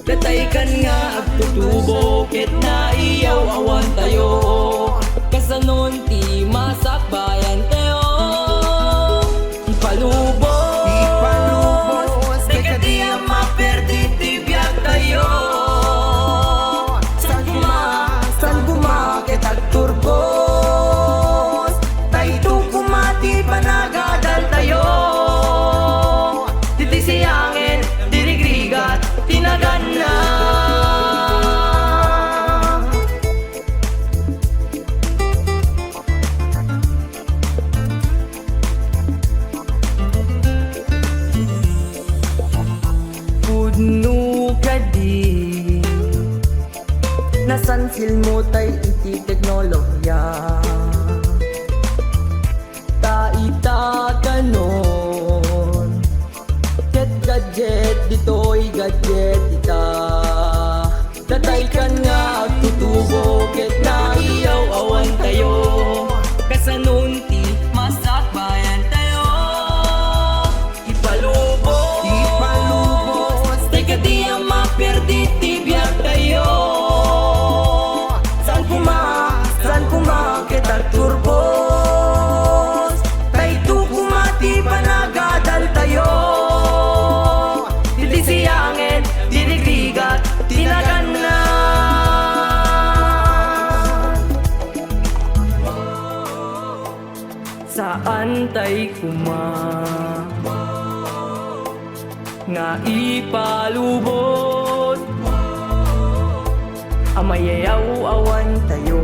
Dataykan nga agtutubo ket na iyaw awan tayo. Kasanon ti masakbayan tayo. Ipalubos teka di ang maperdi ti biyag tayo. San gumakit agturbos tayo kumati panagadal tayo. Diti siyangin dirigrigat tinagan na. Pudno ka di nasansil mo tay iti teknolohiya. Taita kanon ket gadget dito'y gadget ita. Dataykan nga agtutubo ket na iyaw awan tayo. Kasanon ti masakbayan tayo. Ipalubos teka di ang maperdi ti biyag tayo. San kumakit agturbos tayo kumati panagadal tayo. Dili siyangin dirigrigat tinagan na. Saan tay kuma nga ipalubos amayayaw awan tayo.